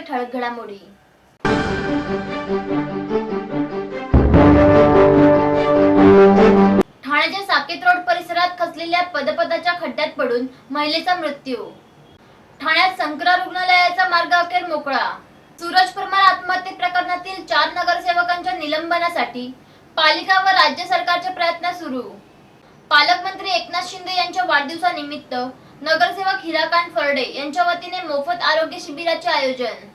ठळक घडामोडी। ठाण्याच्या साकेत रोड परिसरात खचलेल्या पदपथाच्या खड्ड्यात पडून महिलेचा मृत्यू। ठाण्यात संकरा रुग्णालयाचा मार्ग अखेर मोकळा। सूरज परमार आत्महत्ये प्रकरणातील 4 नगरसेवकांच्या निलंबनासाठी पालिका व राज्य सरकारचे प्रयत्न सुरू। पालकमंत्री एकनाथ शिंदे यांच्या वाढदिवसानिमित्त नगरसेवक हिराकांत फरडे यांच्या वतीने मोफत आरोग्य शिबिराचे आयोजन।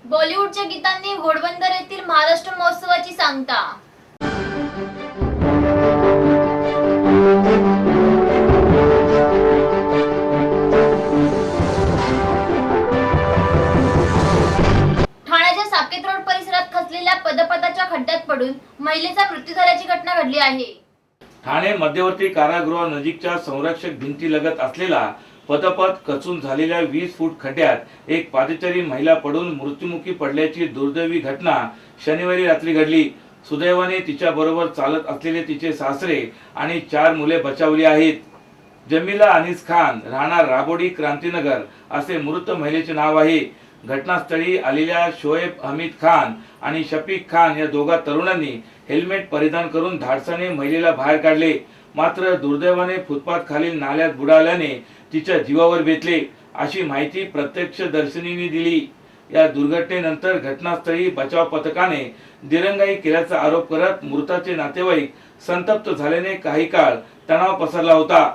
बॉलिवूडच्या गीतांनी घोडबंदर येथील महाराष्ट्र महोत्सवाची सांगता। ठाण्याच्या साकेत रोड परिसरात खचलेल्या पदपथाच्या खड्ड्यात पडून महिलेचा मृत्यू झाल्याची घटना घडली आहे। ठाणे मध्यवर्ती कारागृहानजीकच्या संरक्षक भिंतीलगत असलेला पदपथ कचून झालेल्या 20 फूट खड्ड्यात एक पादचारी महिला पडून मृत्युमुखी पडल्याची दुर्दैवी घटना शनिवारी रात्री घडली। सुदैवाने तिच्या बरोबर चालत असलेले तिचे सासरे आणि 4 मुले बचावली आहेत। जमीला अनीस खान, राहणार राबोडी, क्रांतीनगर असे मृत महिलेचे नाव आहे। घटनास्थळी आलेल्या शोएब हमीद खान आणि शफीक खान या दोघा तरुणांनी हेल्मेट परिधान करून धाडसाने महिलेला बाहेर काढले, मात्र दुर्दैवाने फुटपाथ खालील नाल्यात बुडाल्याने तिच्या जीवावर बेतले, अशी माहिती प्रत्यक्षदर्शींनी दिली। या दुर्घटनेनंतर घटनास्थळी बचाव पथकाने दिरंगाई केल्याचा आरोप करत मृताचे नातेवाईक संतप्त झाल्याने काही काळ तणाव पसरला होता।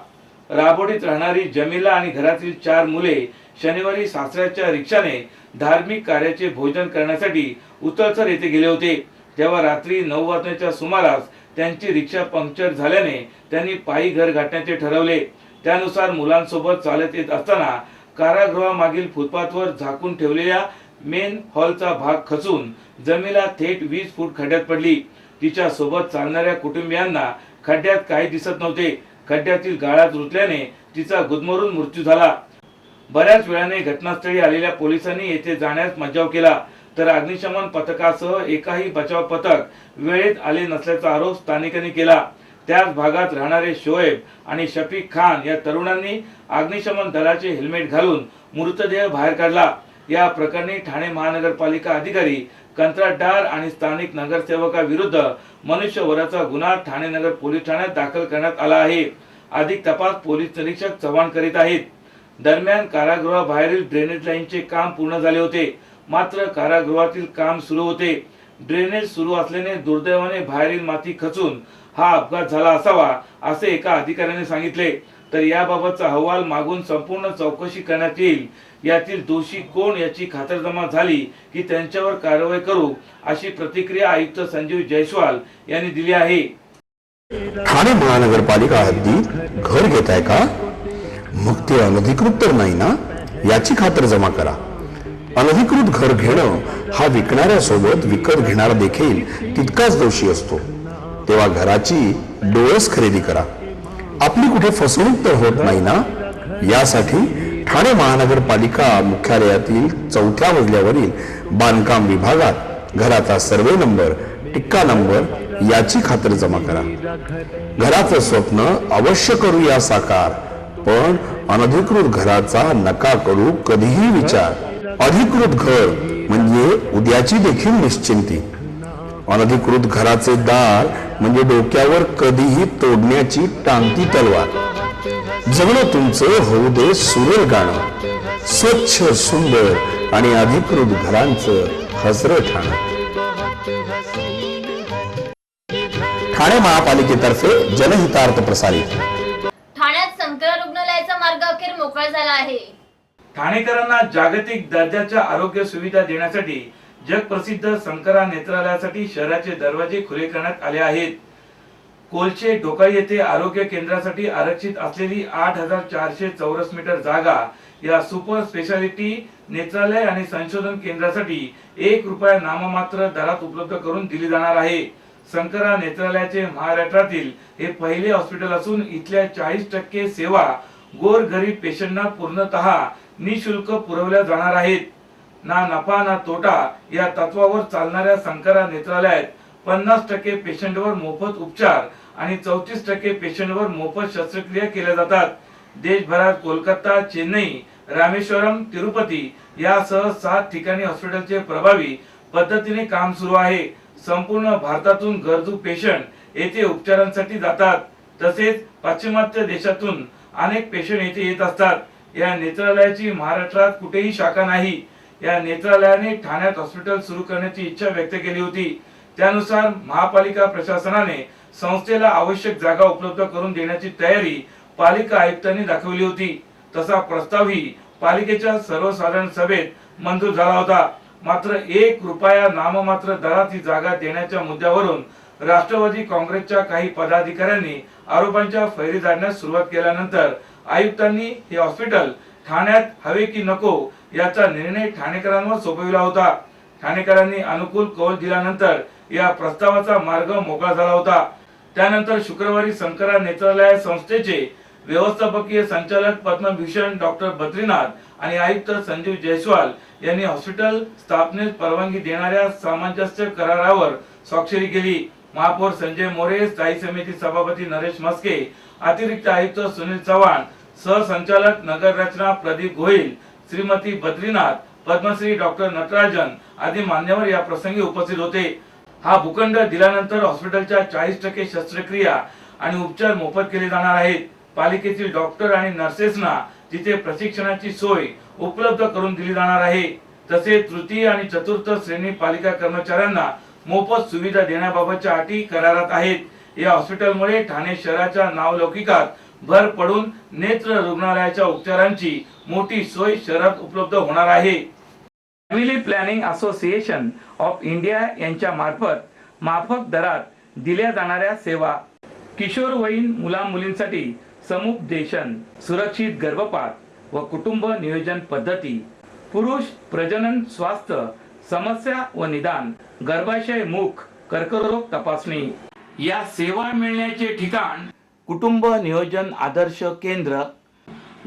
राबोडीत राहणारी जमीला आणि घरातील 4 मुले शनिवारी सासऱ्याच्या रिक्षाने धार्मिक कार्याचे भोजन करण्यासाठी उतळसर येथे गेले होते, तेव्हा रात्री 9 वाजण्याच्या सुमारास त्यांची रिक्षा पंक्चर झाल्याने त्यांनी पायी घर गाठण्याचे ठरवले। त्यानुसार मुलांसोबत चालत येत असताना कारागृहामागील फुटपाथवर झाकून ठेवलेल्या मेन हॉलचा भाग खचून जमीला थेट 20 फूट खड्ड्यात पडली। तिच्या सोबत चालणाऱ्या कुटुंबियांना खड्ड्यात काही दिसत नव्हते। खड्ड्यातील गाळात रुतल्याने तिचा गुदमरून मृत्यू झाला। बऱ्याच वेळाने घटनास्थळी आलेल्या पोलिसांनी येथे जाण्यास मज्जाव केला, तर अग्निशमन पथकासह एकही बचाव पथक वेळेत आले नसल्याचा आरोप स्थानिकांनी केला। त्याच भागात राहणारे शोएब आणि शफीक खान या तरुणांनी अग्निशमन दलाचे हेल्मेट घालून मृतदेह बाहेर काढला। या प्रकरणी ठाणे महानगरपालिका अधिकारी, कंत्राटदार आणि स्थानिक नगरसेवकाविरुद्ध मनुष्यवधाचा गुन्हा ठाणे नगर पोलीस ठाण्यात दाखल करण्यात आला आहे। अधिक तपास पोलीस निरीक्षक चव्हाण करीत आहेत। दरम्यान कारागृहाबाहेरील ड्रेनेज लाईनचे काम पूर्ण झाले होते, मात्र कारागृहातील काम सुरू होते। ड्रेनेज सुरू असल्याने दुर्दैवाने बाहेरील माती खचून हा अपघात झाला असावा, असे एका अधिकाऱ्याने सांगितले। तर याबाबतचा अहवाल मागून संपूर्ण चौकशी करण्यात येईल। यातील दोषी कोण याची खातरजमा झाली की त्यांच्यावर कारवाई करू, अशी प्रतिक्रिया आयुक्त संजीव जयस्वाल यांनी दिली आहे। ठाणे महानगरपालिका हद्दीत घर घेताय का? मग ते अनधिकृत तर नाही ना, याची खातरजमा करा। अनधिकृत घर घेणं हा विकणाऱ्यासोबत विकत घेणारा देखील तितकाच दोषी असतो। तेव्हा घराची डोळस खरेदी करा, आपली कुठे फसवणूक तर होत नाही ना। यासाठी ठाणे महानगरपालिका मुख्यालयातील 4थ्या मजल्यावरील बांधकाम विभागात घराचा सर्वे नंबर, टिक्का नंबर याची खातरजमा करा। घराचं स्वप्न अवश्य करूया साकार, पण अनधिकृत घराचा नका करू कधीही विचार। अधिकृत घर म्हणजे उद्याची देखील निश्चिंती। अनधिकृत घराचे दार म्हणजे डोक्यावर कधीही तोडण्याची टांगती तलवार। जगणं तुमचं होऊ दे सुरेल गाणं, स्वच्छ सुंदर आणि अधिकृत घरांचं हसरं ठाणं। ठाणे महापालिकेतर्फे जनहितार्थ प्रसारित। ठाण्यात संकरा रुग्णालयाचा मार्ग अखेर मोकळा झाला आहे। ठाणेकरांना जागतिक दर्जाच्या आरोग्य सुविधा देण्यासाठी जगप्रसिद्ध संकरा नेत्रालयासाठी शहराचे दरवाजे खुले करण्यात आले आहेत। कोलचे ढोकाई येथे आरोग्य केंद्रासाठी आरक्षित असलेली 8400 चौरस मीटर जागा या सुपर स्पेशालिटी नेत्रालय आणि संशोधन केंद्रासाठी 1 रुपया नाममात्र दरात उपलब्ध करून दिली जाणार आहे। संकरा नेत्रालयाचे महाराष्ट्रातील हे पहिले हॉस्पिटल असून इथल्या 40% सेवा गोरगरीब पेशंटना पूर्णतः निशुल्क पुरवल्या जाणार आहेत। ना नफा ना तोटा या तत्वावर चालणाऱ्या संकरा नेत्रालयात 50% पेशंटवर मोफत उपचार आणि 34% पेशंटवर मोफत शस्त्रक्रिया केल्या जातात। देशभरात कोलकाता, चेन्नई रामेश्वरम, तिरुपती यासह 7 ठिकाणी हॉस्पिटलचे प्रभावी पद्धतीने काम सुरू आहे. संपूर्ण भारतातून गरजू पेशंट येथे उपचारांसाठी जातात. तसेच पाश्चिमात्य देशातून अनेक पेशंट येथे येत असतात. या नेत्रालयाची महाराष्ट्रात कुठेही शाखा नाही. या नेत्रालयाने ठाण्यात हॉस्पिटल सुरू करण्याची इच्छा व्यक्त केली होती. त्यानुसार महापालिका प्रशासनाने संस्थेला आवश्यक जागा उपलब्ध करून देण्याची तयारी पालिका आयुक्तांनी दाखवली होती. तसा प्रस्तावही पालिकेच्या सर्वसाधारण सभेत मंजूर झाला होता. मात्र 1 रुपया नाममात्र दरात ही जागा देण्याच्या मुद्द्यावरून राष्ट्रवादी काँग्रेसच्या काही पदाधिकाऱ्यांनी आरोपांच्या फैरी झाडण्यास सुरुवात केल्यानंतर आयुक्तांनी हे हॉस्पिटल ठाण्यात हवे की नको याचा निर्णय ठाणेकरांवर सोपविला होता. ठाणेकरांनी अनुकूल कौल दिल्यानंतर या प्रस्तावाचा मार्ग मोकळा झाला होता. त्यानंतर शुक्रवारी शंकरा नेत्रालय संस्थेचे व्यवस्थापकीय संचालक पद्मभूषण डॉक्टर बद्रीनाथ आणि आयुक्त संजीव जयस्वाल यांनी हॉस्पिटल स्थापनेस परवानगी देणाऱ्या सामंजस्य करारावर स्वाक्षरी केली. महापौर संजय मोरे, स्थायी समिती सभापती नरेश मस्के, अतिरिक्त आयुक्त सुनील चव्हाण, सहसंचालक नगर रचना प्रदीप गोहिल, श्रीमती बद्रीनाथ, पद्मश्री डॉक्टर नटराजन आदी मान्यवर या प्रसंगी उपस्थित होते. हा भूखंड दिल्यानंतर हॉस्पिटलच्या 40% शस्त्रक्रिया आणि उपचार मोफत केले जाणार आहेत. पालिकेतील डॉक्टर आणि नर्सेसना तिथे प्रशिक्षणाची सोय उपलब्ध करून दिली जाणार आहे. तसेच तृतीय आणि चतुर्थ श्रेणी पालिका कर्मचाऱ्यांना मोफत सुविधा देण्याबाबतच्या अटी करारात आहेत. या हॉस्पिटलमुळे ठाणे शहराच्या नावलौकिकात भर पडून नेत्र रुग्णालयाच्या उपचारांची मोठी सोय शहरात उपलब्ध होणार आहे. Family planning association of India यांच्या माफक दरात दिल्या जाणाऱ्या सेवा, किशोरवयीन मुला-मुलींसाठी समुपदेशन, सुरक्षित गर्भपात व कुटुंब नियोजन पद्धती, पुरुष प्रजनन स्वास्थ्य समस्या व निदान, गर्भाशय मुख कर्करोग तपासणी या सेवा मिळण्याचे ठिकाण कुटुंब नियोजन आदर्श केंद्र,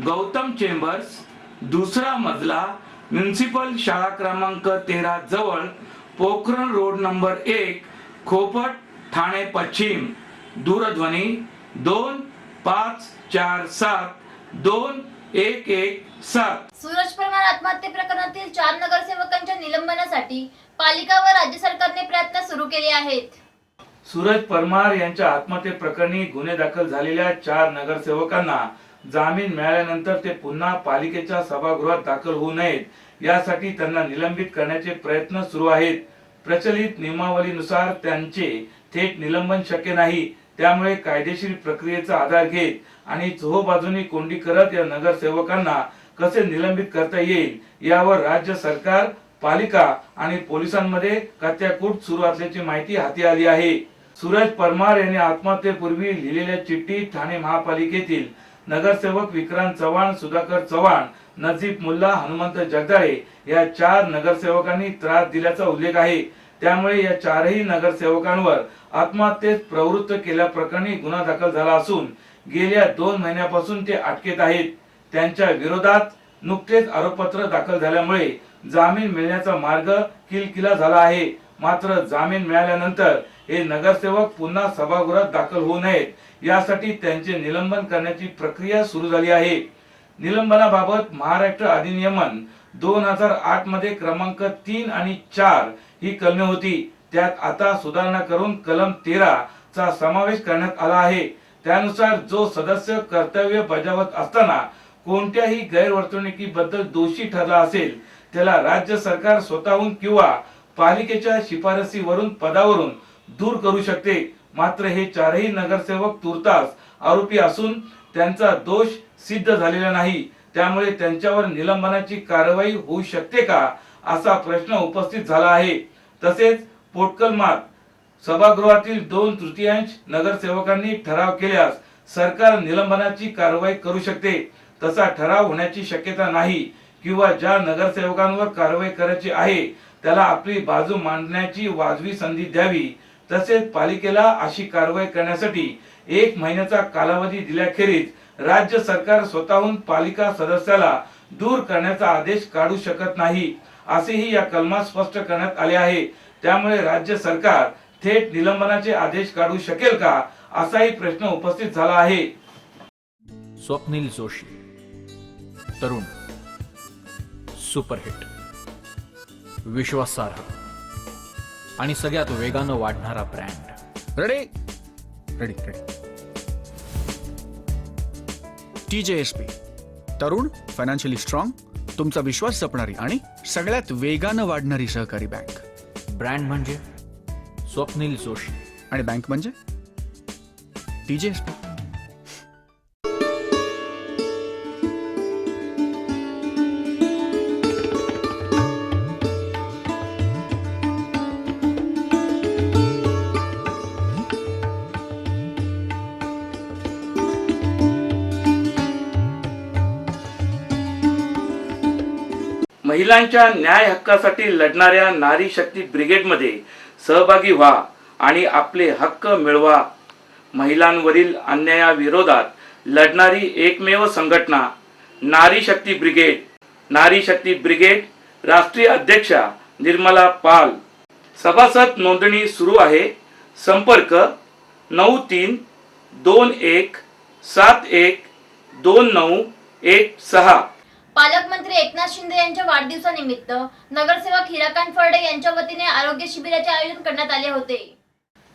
गौतम चेंबर्स, 2रा मजला, म्युनिसिपल शाळा क्रमांक 13 जवळ, पोखरण रोड नंबर 1, खोपट, ठाणे पश्चिम. दूरध्वनी 25472117. सूरज परमार आत्महत्ये प्रकरणातील 4 नगरसेवकांच्या निलंबनासाठी पालिका व राज्य सरकारने प्रयत्न सुरू केले आहेत. सूरज परमार यांच्या आत्महत्ये प्रकरणी गुन्हे दाखल झालेल्या 4 नगरसेवकांना जामीन मिळाल्यानंतर ते पुन्हा पालिकेच्या सभागृहात दाखल होऊ नयेत यासाठी त्यांना निलंबित करण्याचे प्रयत्न सुरू आहेत. प्रचलित नियमावलीनुसार त्यांचे थेट निलंबन शक्य नाही. त्यामुळे कायदेशीर प्रक्रियेचा आधार घेत आणि चोहोबाजूंनी कोंडी करत या नगरसेवकांना कसे निलंबित करता येईल यावर राज्य सरकार, पालिका आणि पोलिसांमध्ये कत्याकूट सुरू असल्याची माहिती हाती आली आहे. सूरज परमार यांनी आत्महत्येपूर्वी लिहिलेल्या चिठ्ठीत ठाणे महापालिकेतील नगरसेवक विक्रांत चव्हाण, सुधाकर चव्हाण, नजीब मुल्ला, हनुमंत जगदाळे या 4 नगरसेवकांनी त्रास दिल्याचा उल्लेख आहे. त्यामुळे या 4ही नगरसेवकांवर आत्महत्येस प्रवृत्त केल्याप्रकरणी गुन्हा दाखल झाला असून गेल्या 2 महिन्यापासून ते अटकेत आहेत. त्यांच्या विरोधात नुकतेच आरोपपत्र दाखल झाल्यामुळे जामीन मिळण्याचा मार्ग किलकिला झाला आहे. मात्र जामीन मिळाल्यानंतर हे नगरसेवक पुन्हा सभागृहात दाखल होऊ नयेत यासाठी त्यांचे निलंबन करण्याची प्रक्रिया सुरू झाली आहे. निलंबनाबाबत महाराष्ट्र अधिनियमन 2008 मध्ये क्रमांक 3 आणि 4 ही कलमे होती. त्यात आता सुधारणा करून कलम 13 चा समावेश करण्यात आला आहे. त्यानुसार जो सदस्य कर्तव्य बजावत असताना कोणत्याही गैरवर्तणुकीबद्दल दोषी ठरला असेल त्याला राज्य सरकार स्वतःहून किंवा पालिकेच्या शिफारसीवरून पदावरून दूर करू शकते. मात्र हे 4ही नगरसेवक तुर्तास आरोपी असून त्यांचा दोष सिद्ध झालेला नाही. त्यामुळे त्यांच्यावर निलंबनाची कारवाई होऊ शकते का असा प्रश्न उपस्थित झाला आहे. तसेच पोटकलमात सभागृहातील 2/3 नगरसेवकांनी ठराव केल्यास सरकार निलंबनाची कारवाई करू शकते. तसा ठराव होण्याची शक्यता नाही किंवा ज्या नगरसेवकांवर कारवाई करायची आहे त्याला आपली बाजू मांडण्याची वाजवी संधी द्यावी. तसेच पालिकेला अशी कारवाई करण्यासाठी 1 महिन्याचा कालावधी दिल्याखेरीज राज्य सरकार स्वतःहून पालिका सदस्याला दूर करण्याचा आदेश काढू शकत नाही असेही या कलमात स्पष्ट करण्यात आले आहे. त्यामुळे राज्य सरकार थेट निलंबनाचे आदेश काढू शकेल का असाही प्रश्न उपस्थित झाला आहे. स्वप्नील जोशी, तरुण, सुपरहिट, विश्वासार्ह आणि सगळ्यात वेगानं वाढणारा brand. Ready ready ready. TJSP, तरुण, फायनान्शियली स्ट्रॉंग, तुमचा विश्वास जपणारी आणि सगळ्यात वेगानं वाढणारी सहकारी बँक. ब्रँड म्हणजे स्वप्नील जोशी. आणि बँक म्हणजे TJSP. महिलांच्या न्याय हक्कासाठी लढणाऱ्या नारी शक्ती ब्रिगेडमध्ये सहभागी व्हा आणि आपले हक्क मिळवा. महिलांवरील अन्यायाविरोधात लढणारी एकमेव संघटना नारी शक्ती ब्रिगेड. नारी शक्ती ब्रिगेड राष्ट्रीय अध्यक्षा निर्मला पाल. सभासद नोंदणी सुरू आहे. संपर्क 9321712916. पालकमंत्री एकनाथ शिंदे यांच्या वाढदिवसानिमित्त नगरसेवक हिराकांत फर्डे यांच्या वतीने आरोग्य शिबिराचे आयोजन करण्यात आले होते.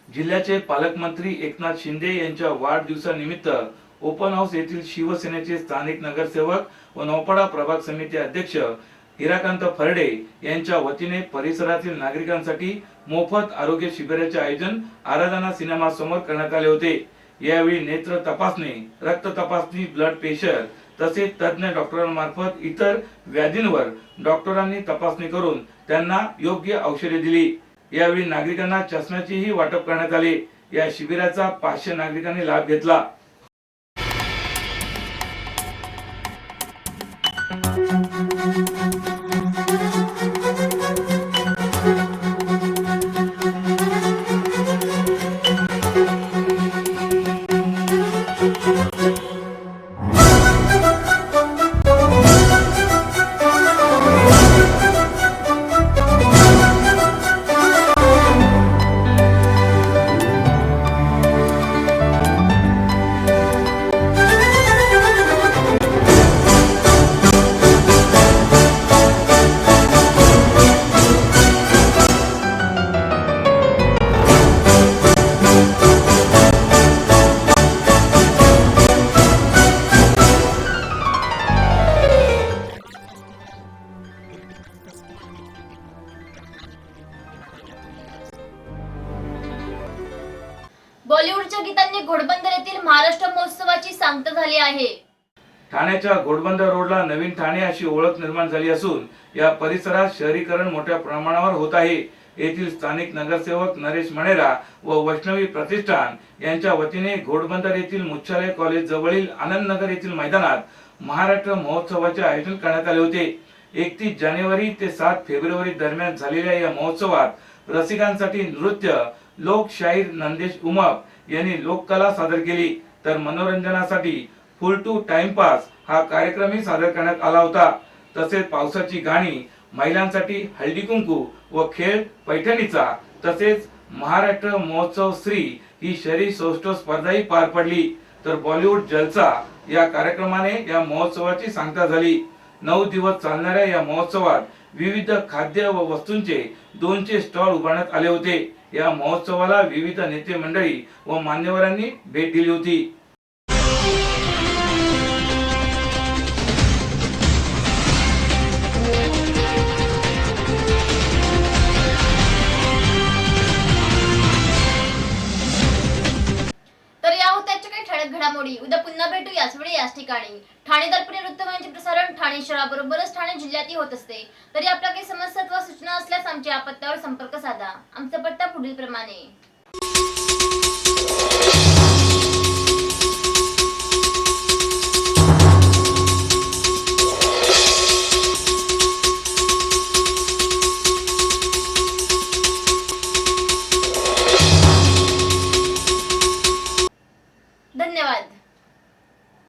जिल्ह्याचे पालकमंत्री एकनाथ शिंदे यांच्या वाढदिवसानिमित्त ओपन हाऊस येथील शिवसेनेचे स्थानिक नगरसेवक व नौपाडा प्रभाग समिती अध्यक्ष हिराकांत फर्डे यांच्या वतीने परिसरातील नागरिकांसाठी मोफत आरोग्य शिबिराचे आयोजन आराधना सिनेमा समोर करण्यात आले होते. यावेळी नेत्र तपासणी, रक्त तपासणी, ब्लड प्रेशर तसेच तज्ञ डॉक्टरांमार्फत इतर व्याधींवर डॉक्टरांनी तपासणी करून त्यांना योग्य औषधे दिली. यावेळी नागरिकांना चष्म्याचेही वाटप करण्यात आले. या शिबिराचा 500 नागरिकांनी लाभ घेतला. बॉलिवूडच्या गीतांनी घोडबंदर येथील महाराष्ट्र महोत्सवाची सांगता झाली आहे. ठाण्याच्या घोडबंदर रोडला नवीन ठाणे अशी ओळख निर्माण झाली असून या परिसरात शहरीकरण मोठ्या प्रमाणावर होत आहे. येथील स्थानिक नगरसेवक नरेश मणेरा व वैष्णवी प्रतिष्ठान यांच्या वतीने घोडबंदर येथील मुच्छालय कॉलेज जवळील आनंदनगर येथील मैदानात महाराष्ट्र महोत्सवाचे आयोजन करण्यात आले होते. 31 जानेवारी ते 7 फेब्रुवारी दरम्यान झालेल्या या महोत्सवात रसिकांसाठी नृत्य, लोकशाहीर नंदेश उमप यांनी लोककला सादर केली, तर मनोरंजनासाठी फुल टू टाइमपास हा कार्यक्रमही सादर करण्यात आला होता. तसेच पावसाची गाणी, महिलांसाठी हळदी कुंकू व खेळ पैठणीचा तसेच महाराष्ट्र महोत्सव श्री ही शहरी सौष्ठव स्पर्धाही पार पडली. तर बॉलिवूड जलसा या कार्यक्रमाने या महोत्सवाची सांगता झाली. 9 दिवस चालणाऱ्या या महोत्सवात विविध खाद्य व वस्तूंचे 200 स्टॉल उभारण्यात आले होते. या महोत्सवाला विविध नेते मंडळी व मान्यवरांनी भेट दिली होती. तर या होत्या काही ठळक घडामोडी. उद्या पुन्हा भेटू याच वेळी याच ठिकाणी. ठाणे दर्पण वृत्तवाहिनीचे प्रसारण ठाणे शहराबरोबरच ठाणे जिल्ह्यातही होत असते. तरी आपल्या काही समस्या व सूचना असल्यास आमच्या पत्त्यावर संपर्क साधा. आमचा पत्ता पुढील प्रमाणे.